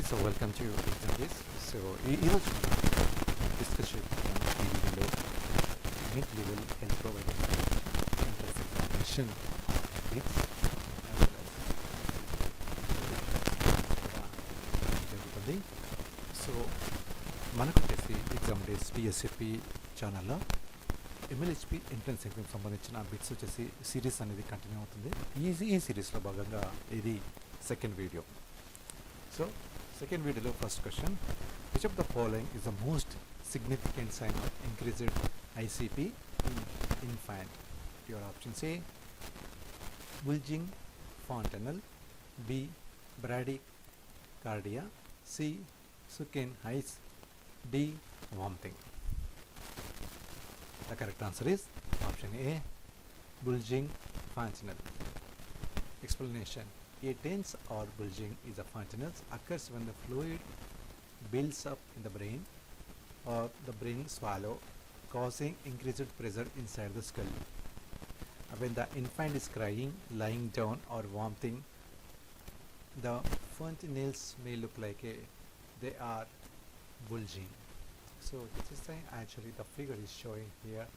So welcome to Exam Bits. So ఈరోజు మనం discuss చేస్తున్నాం ఈ వీడియోలో mid level health provider entrance examination bits జరుగుతుంది. సో మనకు వచ్చేసి ఎగ్జామ్ డేస్ టీఎస్ఏపీ ఛానల్లో MLHP ఎంట్రన్స్ ఎగ్జామ్ సంబంధించిన బిట్స్ వచ్చేసి సిరీస్ అనేది కంటిన్యూ అవుతుంది. ఈ సిరీస్లో భాగంగా ఇది second video. So second video first question, which of the following is the most significant sign of increased ICP in infant? Your options: A, bulging fontanelle, B, bradycardia, C, Sukin heights, D, vomiting. The correct answer is option A, bulging fontanelle. Explanation: a dense or bulging is a fontanelle occurs when the fluid builds up in the brain or the brain swallow, causing increased pressure inside the skull. When the infant is crying, lying down or vomiting, the fontanelles may look like they are bulging. So this is actually the figure is showing here.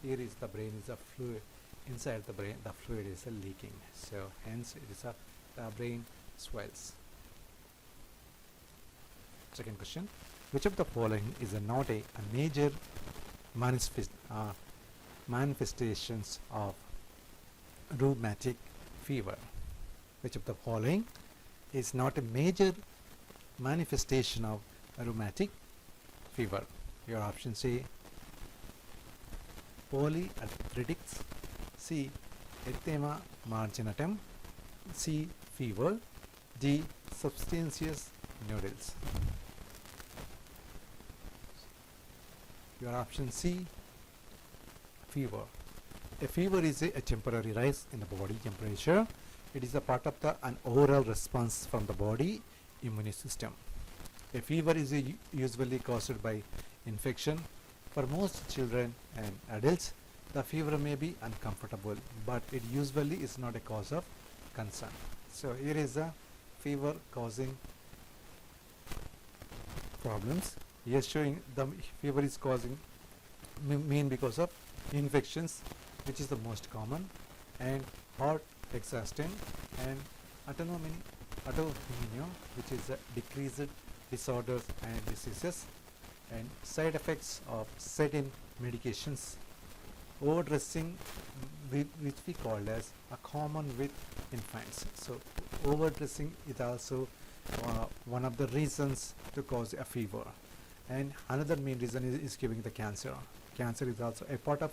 Here is the brain is a fluid. Inside the brain the fluid is leaking, so hence it is the brain swells. Second question, which of the following is not a major manifestations of rheumatic fever? Which of the following is not a major manifestation of rheumatic fever? Your options: A, polyarthritis, C, erythema marginatum, C, fever, D, substantious nodules. Your option C, fever. A fever is a temporary rise in the body temperature. It is a part of an overall response from the body immune system. A fever is usually caused by infection. For most children and adults, the fever may be uncomfortable, but it usually is not a cause of concern. So here is a fever causing problems. Here showing the fever is causing main because of infections, which is the most common, and heart exhaustion and autoimmunity, which is decreased disorders and diseases, and side effects of certain medications. Overdressing, which we call as a common with infants. So overdressing is also one of the reasons to cause a fever, and another main reason is giving the cancer. Cancer is also a part of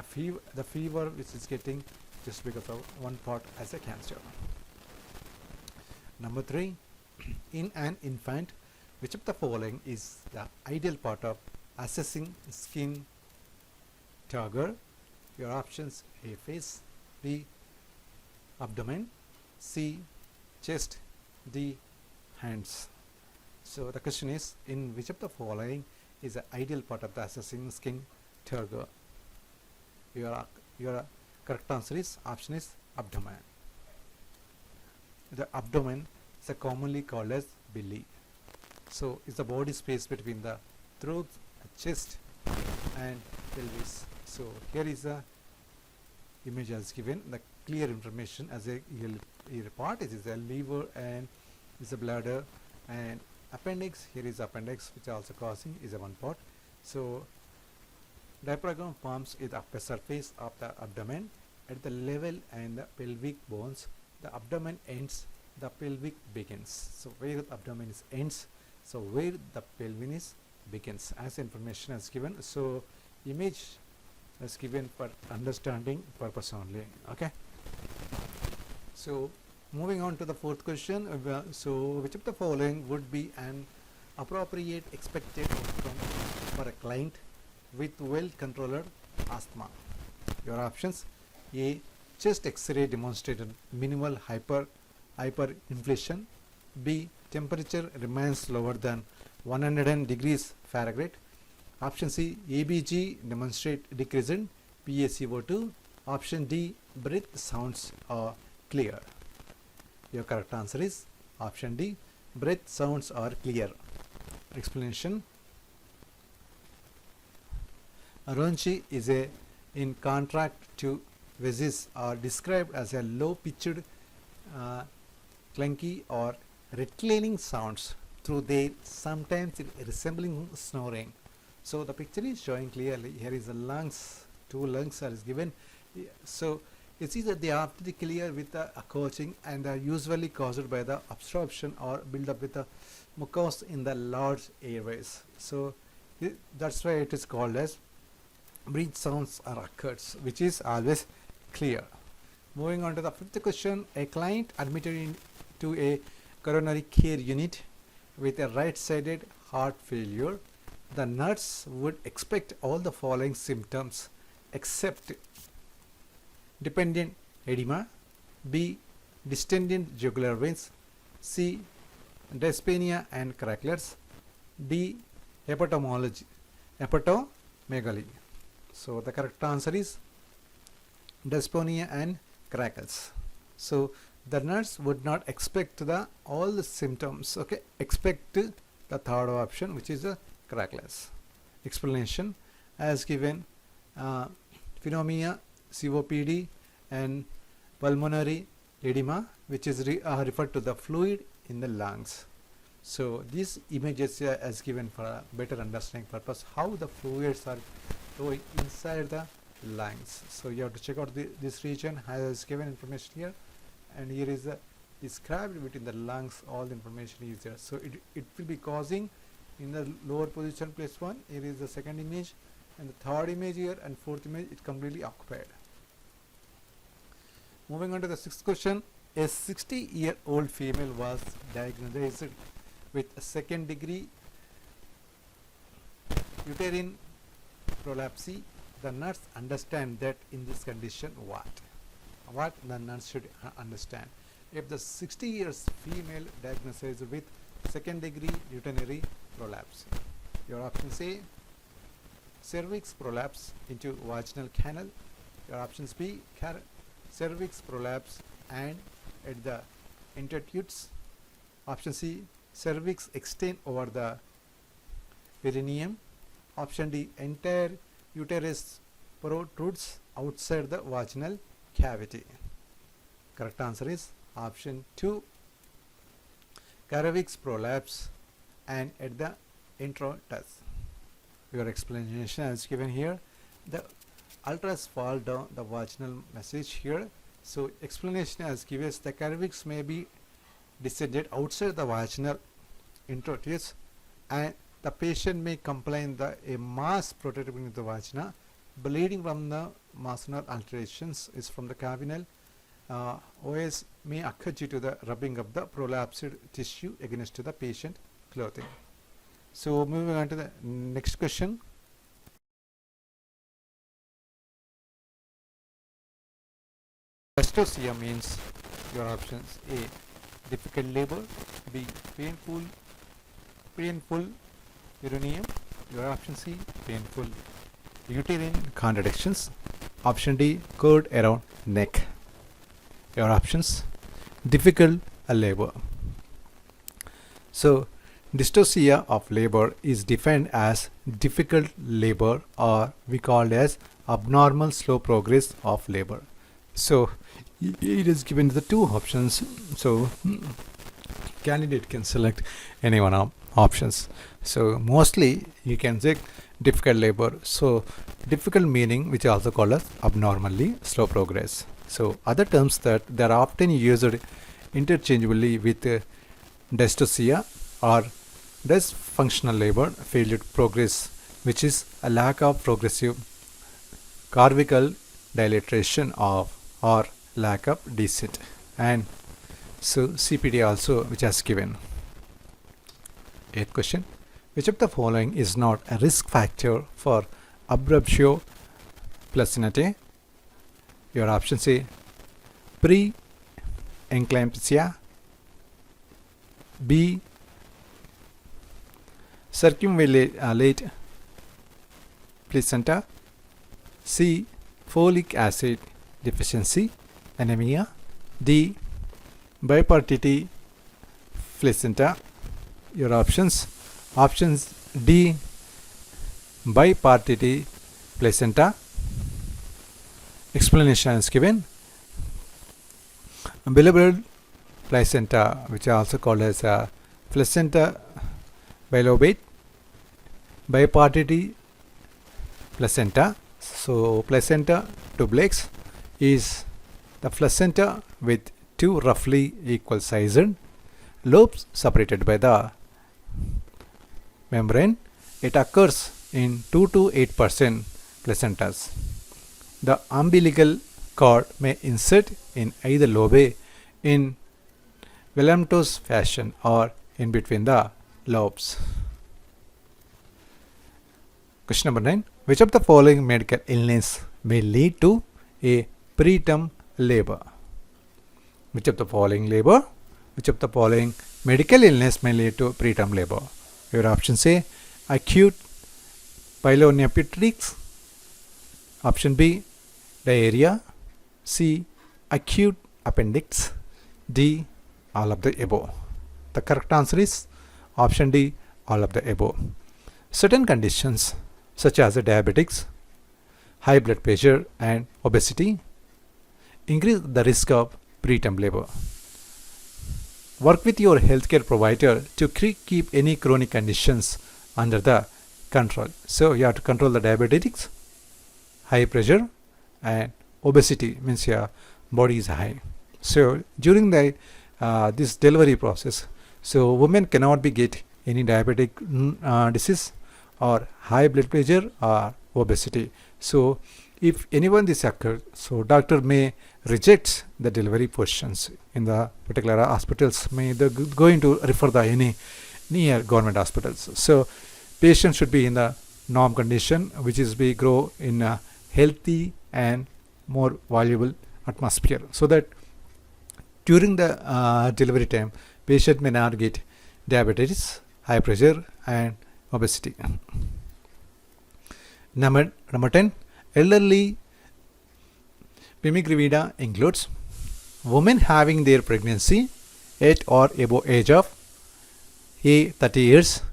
a fever, the fever which is getting just because of one part as a cancer. Number 3, in an infant, which of the following is the ideal part of assessing skin turgor? Your options: A, face, B, abdomen, C, chest, D, hands. So the question is, in which of the following is the ideal part of the assessing skin turgor? Your correct answer is option is abdomen. The abdomen is commonly called as belly. So it's the body space between the throat, chest and pelvis. So here is a image as given, the clear information as a part. It is a liver and is a bladder, and appendix, here is appendix, which also causing is a one part. So diaphragm forms is the upper surface of the abdomen. At the level and the pelvic bones, the abdomen ends, the pelvic begins. So where the abdomen is ends, so where the pelvis begins, as information is given. So image is given for understanding purpose only. Okay, so moving on to the fourth question. So which of the following would be an appropriate expected outcome for a client with well controlled asthma? Your options: A, chest x-ray demonstrated minimal hyperinflation, B, temperature remains lower than 110 degrees Fahrenheit, option C, ABG demonstrate decrease in PaCO2, option D, breath sounds are clear. Your correct answer is option D, breath sounds are clear. Explanation. Rheumatic is a in contract to wheezes are described as a low-pitched, clunky or rattling sounds through their sometimes resembling snoring. So the picture is showing clearly. Here is the lungs, two lungs are given. So you see that they are pretty clear with the coaching and are usually caused by the absorption or build up with the mucus in the large airways. So that's why it is called as breath sounds or occurs, which is always clear. Moving on to the fifth question. A client admitted into a coronary care unit with a right-sided heart failure. The nurse would expect all the following symptoms except dependent edema, B. distended jugular veins, C. dyspnea and crackles, D. hepatomegaly. So the correct answer is dyspnea and crackles. So the nurse would not expect all the symptoms. Okay, expect the third option, which is a crackles. Explanation as given. Pneumonia, COPD and pulmonary edema, which is referred to the fluid in the lungs. So these images are as given for a better understanding purpose how the fluids are flowing inside the lungs. So you have to check out this region has given information here, and here is described between the lungs. All the information is there. So it will be causing in the lower position place 1. Here is the second image, and the third image here, and fourth image it completely occupied. Moving on to the sixth question. A 60-year-old female was diagnosed with a second degree uterine prolapse. The nurse understand that in this condition what the nurse should understand. If the 60 years female diagnosed with second degree urinary prolapse, your options A. cervix prolapse into vaginal canal, your options B. cervix prolapse and at the intertubes, option C. cervix extend over the perineum, option D. entire uterus protrudes outside the vaginal cavity. Correct answer is option 2. cervix prolapse and at the introitus. Your explanation is given here. The ultras fall down the vaginal message here. So explanation as given is the cervix may be descended outside the vaginal introitus, and the patient may complain that a mass protrudes the vagina. Bleeding from the masonal alterations is from the cavinal. OS may occur due to the rubbing of the prolapsed tissue against the patient clothing. So moving on to the next question. Dystocia means your options A. difficult labor, B. painful perineum, your option C. painful uterine contractions, option D. cord around neck. Your options difficult labor. So dystocia of labor is defined as difficult labor, or we call it as abnormal slow progress of labor. So it is given the two options, so candidate can select any one of options. So mostly you can check difficult labor. So difficult meaning which is also called as abnormally slow progress. So other terms that they are often used interchangeably with dystocia or dysfunctional labor, failure to progress, which is a lack of progressive cervical dilatation of or lack of descent, and so CPD also which has given. 8th question. Which of the following is not a risk factor for abruptio placentae? Your options A. pre-eclampsia, B. circumvallate placenta, C. folic acid deficiency anemia, D. bipartite placenta. your options. Options D, bipartite placenta. Explanation is given. Bilobed placenta, which are also called as placenta bilobate, bipartite placenta. So placenta duplex is the placenta with two roughly equal sized lobes separated by the membrane. It occurs in 2 to 8% placentas. The umbilical cord may insert in either lobe in velamentous fashion or in between the lobes. Question number 9. Which of the following medical illness may lead to a preterm labor? Which of the following medical illness may lead to preterm labor? Your options A, acute pyelonephritis. Option B, diarrhea. C, acute appendix. D, all of the above. The correct answer is option D, all of the above. Certain conditions such as diabetics, high blood pressure and obesity increase the risk of preterm labor. Work with your healthcare provider to keep any chronic conditions under the control. So you have to control the diabetics, high pressure and obesity, means your body is high. So during the this delivery process, so women cannot be get any diabetic disease or high blood pressure or obesity. So if anyone this occurs, so doctor may reject the delivery positions in the particular hospitals, may they going to refer the any near government hospitals. So patient should be in the norm condition, which is be grow in a healthy and more valuable atmosphere, so that during the delivery time patient may not get diabetes, high pressure and obesity. Number 10. Elderly primigravida includes women having their pregnancy at or above age of A 30 years,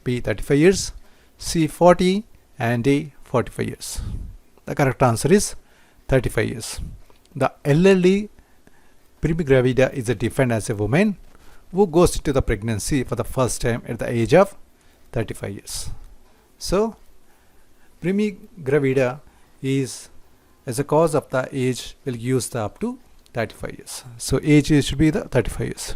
B 35 years, C 40 and D 45 years. The correct answer is 35 years. The elderly primigravida is defined as a woman who goes into the pregnancy for the first time at the age of 35 years. So primigravida is as a cause of the age will use the up to 35 years. So age should be the 35 years.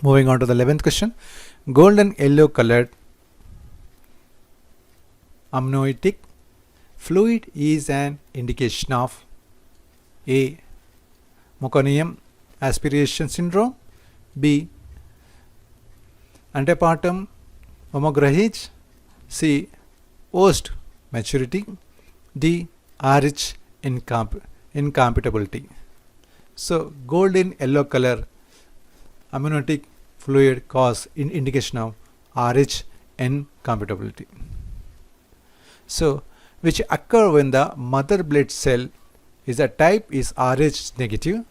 Moving on to the 11th question. Golden yellow colored amniotic fluid is an indication of A, meconium aspiration syndrome, B, antepartum hemorrhage, C, post maturity, D, RH incompatibility. So golden yellow color amniotic fluid cause indication of RH incompatibility. So which occur when the mother blood cell is a type is RH negative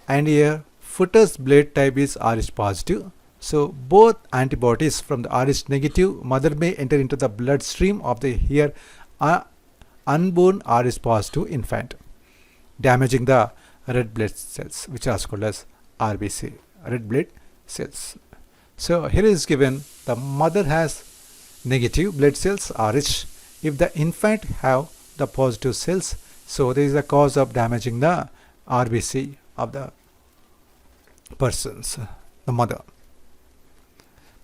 and a fetus blood type is RH positive. So both antibodies from the RH negative mother may enter into the bloodstream of the here unborn RH positive infant, damaging the red blood cells, which are called as RBC, red blood cells. So here is given the mother has negative blood cells RH. If the infant have the positive cells, so there is a cause of damaging the RBC of the persons, the mother.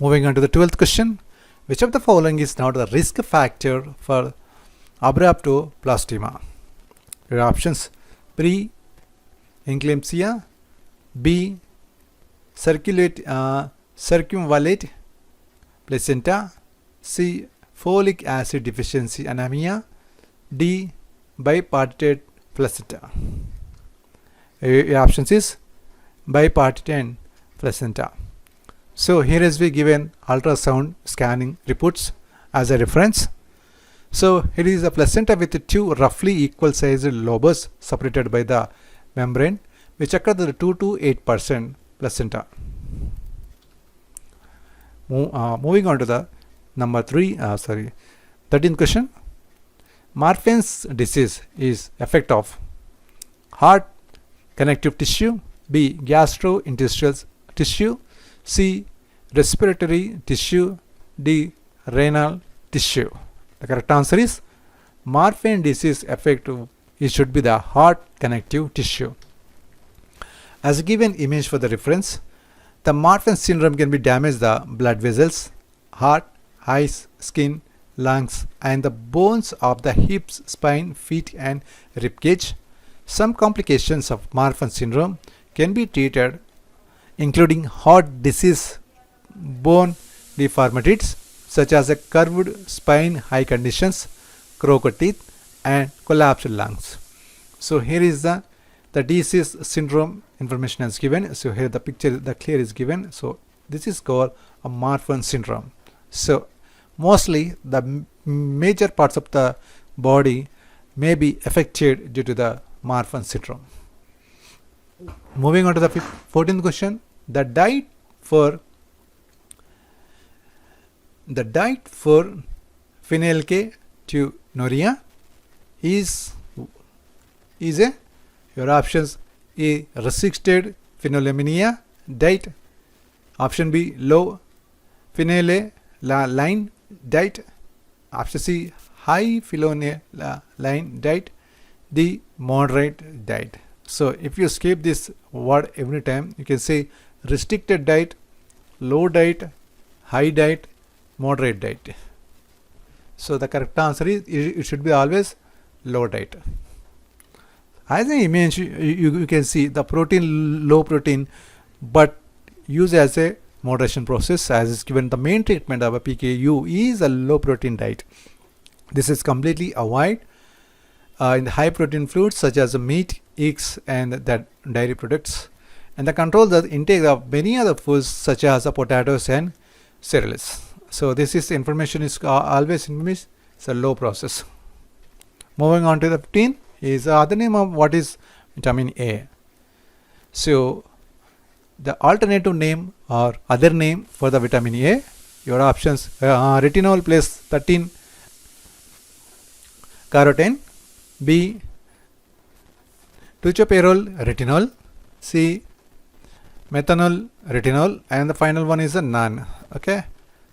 Moving on to the 12th question. Which of the following is not the risk factor for abruptoplastima? Your options: pre-eclampsia, B, circumvallate placenta, C, folic acid deficiency anemia, D, bipartite placenta. Your options is bipartite placenta. So here is we given ultrasound scanning reports as a reference. So here is a placenta with two roughly equal sized lobes separated by the membrane, which occur the 2 to 8% placenta. Moving on to the number 13th question. Marfen's disease is effect of heart, connective tissue, B, gastrointestinal tissue, C, respiratory tissue, D, renal tissue. The correct answer is Marfen disease effect it should be the heart connective tissue. As a given image for the reference, the Marfen syndrome can be damage the blood vessels, heart, eyes, skin, lungs, and the bones of the hips, spine, feet, and ribcage. Some complications of Marfen syndrome can be treated, including heart disease, bone deformities such as a curved spine, eye conditions, crooked teeth, and collapsed lungs. So here is the disease syndrome information is given. So here the picture, the clear is given. So this is called a Marfen syndrome. So mostly the major parts of the body may be affected due to the Marfen syndrome. Moving on to the 14th question. The diet for phenylketonuria is your options: A, restricted phenylalanine diet, option B, low phenylalanine diet, option C, high phenylalanine diet, D, moderate diet. So if you skip this word every time, you can say restricted diet, low diet, high diet, moderate diet. So the correct answer is it should be always low diet. As an image, you can see the protein, low protein, but used as a moderation process, as is given. The main treatment of a PKU is a low protein diet. This is completely avoid in the high protein foods such as meat, eggs, and that dairy products, and the control the intake of many other foods such as potatoes and cereals. So this is information is always in it's a low process. Moving on to the 15 is the other name of what is vitamin A. So the alternative name or other name for the vitamin A, your options: retinol plus 13 carotene, B, tocopherol retinol, C, methanol retinol, and the final one is a none. Okay,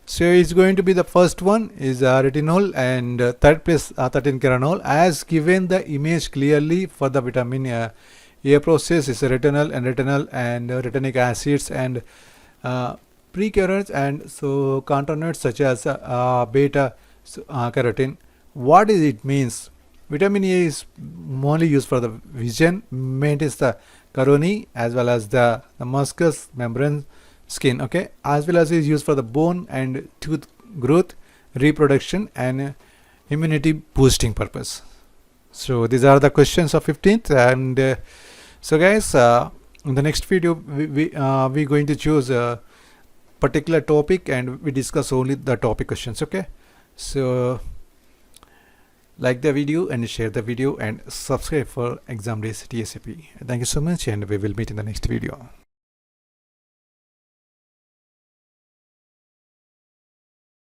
so it's going to be the first one is retinol, and third place 13 caronol, as given the image clearly for the vitamin A process is retinol and retinic acids and precursors and so contaminants such as beta carotene. What is it means? Vitamin A is only used for the vision, maintains the coronary as well as the mucous membrane skin, okay, as well as is used for the bone and tooth growth, reproduction, and immunity boosting purpose. So these are the questions of 15th, and so guys, in the next video we going to choose a particular topic and we discuss only the topic questions. Okay, so like the video and share the video and subscribe for exam days TSAP. Thank you so much, and we will meet in the next video.